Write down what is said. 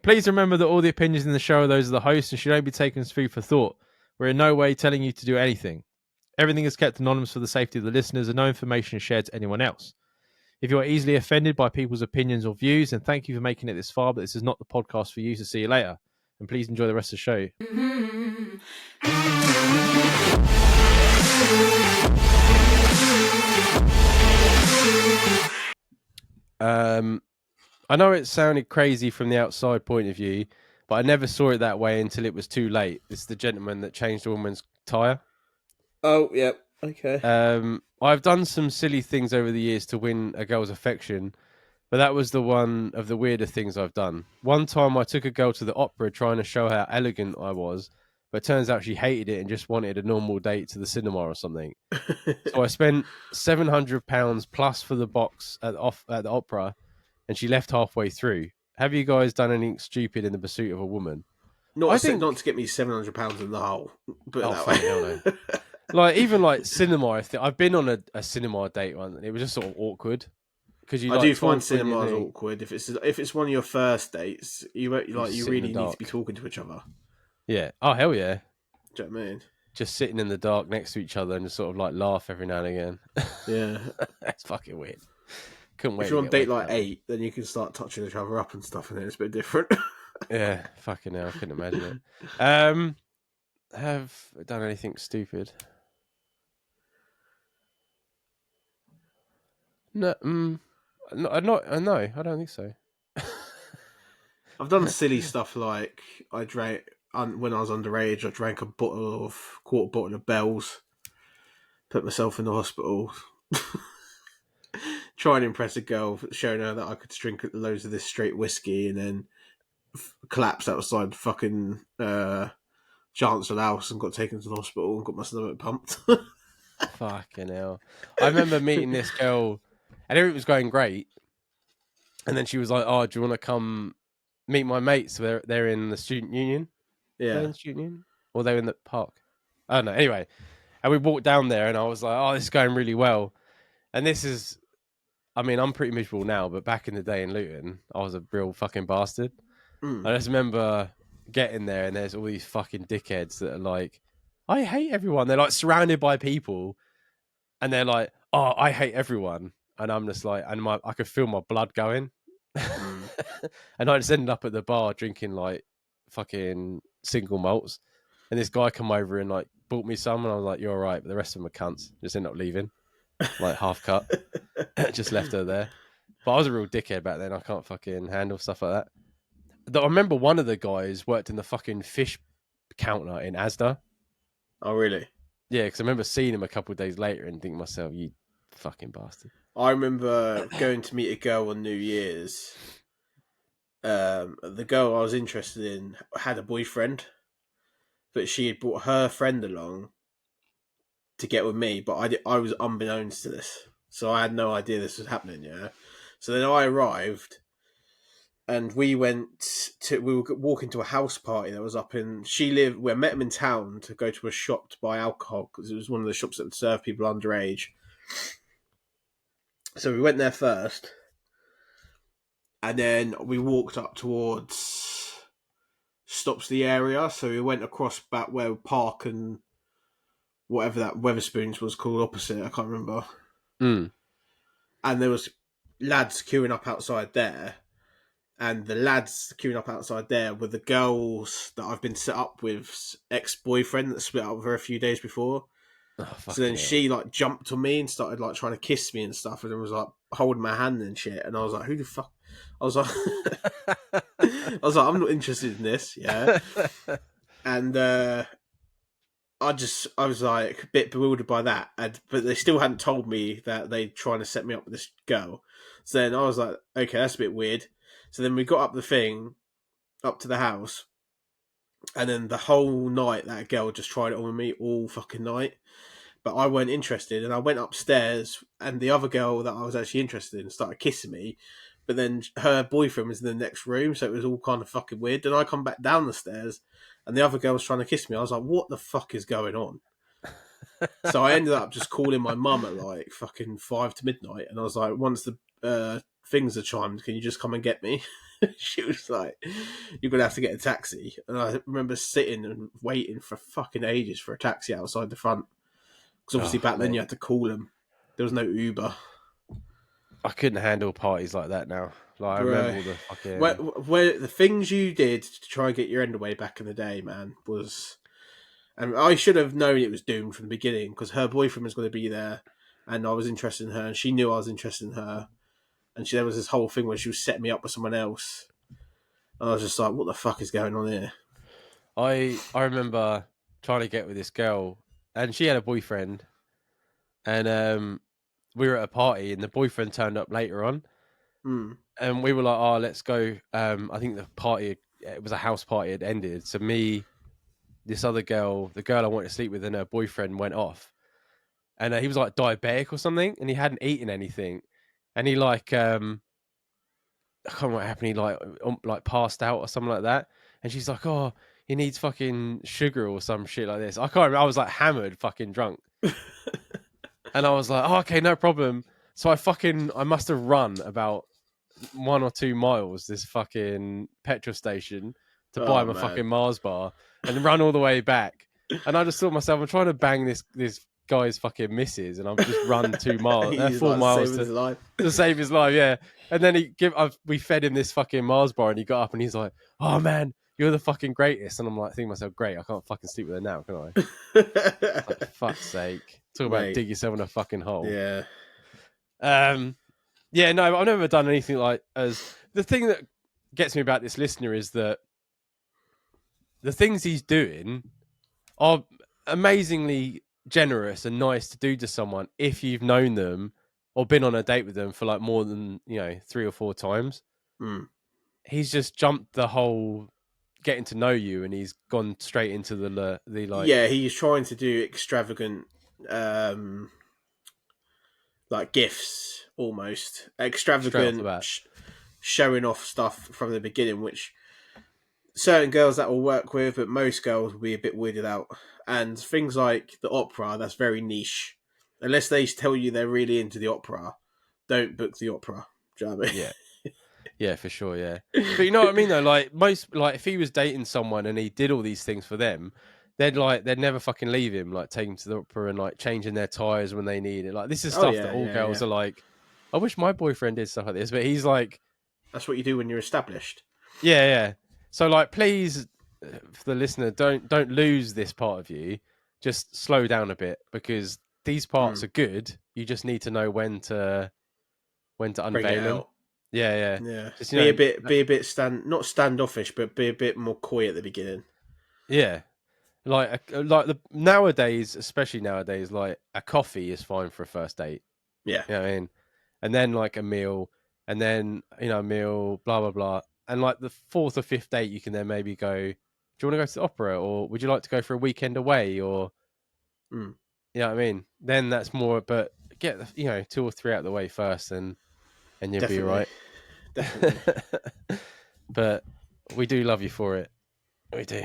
Please remember that all the opinions in the show are those of the host and should only be taken as food for thought. We're in no way telling you to do anything. Everything is kept anonymous for the safety of the listeners and no information is shared to anyone else. If you are easily offended by people's opinions or views, then thank you for making it this far, but this is not the podcast for you, so see you later. And please enjoy the rest of the show. I know it sounded crazy from the outside point of view, but I never saw it that way until it was too late. It's the gentleman that changed a woman's tyre. Oh, yeah. Okay. I've done some silly things over the years to win a girl's affection, but that was the one of the weirder things I've done. One time I took a girl to the opera trying to show how elegant I was, but it turns out she hated it and just wanted a normal date to the cinema or something. So I spent £700 plus for the box at the opera, and she left halfway through. Have you guys done anything stupid in the pursuit of a woman? Not to get me £700 in the hole. Put it that way. Hell no. Like even like cinema. I've been on a cinema date once, and it was just sort of awkward because I do find cinemas awkward if it's one of your first dates. You really need to be talking to each other. Yeah. Oh hell yeah. Do you know what I mean? Just sitting in the dark next to each other and just sort of like laugh every now and again. Yeah. That's fucking weird. Couldn't wait. If you're on date like 8, then you can start touching each other up and stuff, and then it's a bit different. Yeah, fucking hell, I couldn't imagine it. Have I done anything stupid? No, no, I don't think so. I've done silly stuff like I drank when I was underage. I drank a quarter bottle of Bell's, put myself in the hospital, try and impress a girl, showing her that I could drink loads of this straight whiskey, and then collapsed outside fucking Chancellor House and got taken to the hospital and got my stomach pumped. Fucking hell! I remember meeting this girl, and everything was going great. And then she was like, "Oh, do you want to come meet my mates? They're in the student union. Yeah, they're in the student union, or they're in the park. I don't know. Anyway, and we walked down there, and I was like, "Oh, this is going really well." And this is, I mean, I'm pretty miserable now, but back in the day in Luton, I was a real fucking bastard. I just remember getting there, and there's all these fucking dickheads that are like, "I hate everyone." They're like surrounded by people, and they're like, "Oh, I hate everyone," and I'm just like, and I could feel my blood going. And I just ended up at the bar drinking like fucking single malts, and this guy come over and like bought me some, and I was like, "You're all right," but the rest of them are cunts. Just ended up leaving, like half cut. Just left her there. But I was a real dickhead back then. I can't fucking handle stuff like that. I remember one of the guys worked in the fucking fish counter in Asda. Oh, really? Yeah, because I remember seeing him a couple of days later and thinking to myself, "You fucking bastard." I remember going to meet a girl on New Year's. The girl I was interested in had a boyfriend, but she had brought her friend along to get with me, but I was unbeknownst to this, so I had no idea this was happening. Yeah, so then I arrived, and we were walking to a house party that was up in. We met him in town to go to a shop to buy alcohol because it was one of the shops that would serve people underage. So we went there first, and then we walked up towards Stopsley area. So we went across back where Park and whatever that Weatherspoons was called opposite. I can't remember. Mm. And there was lads queuing up outside there. And the lads queuing up outside there were the girls that I've been set up with ex-boyfriend that split up with her a few days before. Oh, so then she like jumped on me and started like trying to kiss me and stuff, and it was like holding my hand and shit. And I was like, "Who the fuck?" I was like, "I'm not interested in this." Yeah. And I was like a bit bewildered by that, but they still hadn't told me that they're trying to set me up with this girl. So then I was like, "Okay, that's a bit weird." So then we got up to the house, and then the whole night that girl just tried it on with me all fucking night. But I weren't interested, and I went upstairs, and the other girl that I was actually interested in started kissing me, but then her boyfriend was in the next room, so it was all kind of fucking weird. Then I come back down the stairs, and the other girl was trying to kiss me. I was like, what the fuck is going on? So I ended up just calling my mum at like fucking 5 to midnight, and I was like, once the things are chimed, can you just come and get me? She was like, "You're gonna have to get a taxi." And I remember sitting and waiting for fucking ages for a taxi outside the front, because obviously Oh, back then mate. you had to call them. There was no Uber, I couldn't handle parties like that now. Like I remember bro. all the Where, fucking. where the things you did to try and get your end away back in the day, man, was. And I should have known it was doomed from the beginning, because her boyfriend was going to be there, and I was interested in her, and she knew I was interested in her, and there was this whole thing where she was setting me up with someone else. And I was just like, "What the fuck is going on here?" I remember trying to get with this girl, and she had a boyfriend, and we were at a party, and the boyfriend turned up later on, Mm. and we were like, "Oh, let's go." I think the party, it was a house party, had ended. So me, this other girl, the girl I wanted to sleep with, and her boyfriend went off, and he was like diabetic or something, and he hadn't eaten anything, and he like I can't remember what happened. He like passed out or something like that, and she's like, "Oh, he needs fucking sugar or some shit like this." I can't remember. I was like hammered, fucking drunk, and I was like, "Oh, okay, no problem." So I must have run about 1 or 2 miles this fucking petrol station to buy Oh my man. fucking Mars bar and run all the way back. And I just thought to myself, I'm trying to bang this guy's fucking missus, and I've just run He's four like miles saving his life. to save his life. Yeah. And then we fed him this fucking Mars bar, and he got up and he's like, "Oh man, you're the fucking greatest." And I'm like, thinking to myself, great, I can't fucking sleep with her now, can I? Like, fuck's sake. Talk about Mate. dig yourself in a fucking hole. Yeah. Um, yeah, no, I've never done anything like as the thing that gets me about this listener is that the things he's doing are amazingly generous and nice to do to someone if you've known them or been on a date with them for like more than 3 or 4 times. Mm. He's just jumped the whole getting to know you, and he's gone straight into the like Yeah, he's trying to do extravagant um like gifts, almost straight off the extravagant bat. showing off stuff from the beginning, which certain girls that will work with, but most girls will be a bit weirded out. And things like the opera, that's very niche. Unless they tell you they're really into the opera, don't book the opera. Do you know what I mean? Yeah. Yeah, for sure, yeah. But you know what I mean though? Like if he was dating someone and he did all these things for them, they'd never fucking leave him, like take him to the opera and like changing their tires when they need it. Like this is Oh stuff that yeah, all yeah, girls yeah. are like, I wish my boyfriend did stuff like this, but he's like, That's what you do when you're established. yeah, yeah. So like, please, for the listener, don't lose this part of you. Just slow down a bit because these parts Mm. are good. You just need to know when to Bring it unveil them. out. Yeah, yeah. Yeah. Just Be a bit not standoffish, but be a bit more coy at the beginning. yeah. Like the nowadays, especially nowadays, like a coffee is fine for a first date. Yeah. You know what I mean? And then like a meal, and then a meal, blah blah blah. And like the fourth or fifth date, you can then maybe go, "Do you want to go to the opera, or would you like to go for a weekend away?" Or Mm. you know what I mean? Then that's more. But get 2 or 3 out of the way first, and you'll be all Definitely. right. Definitely. But we do love you for it. We do.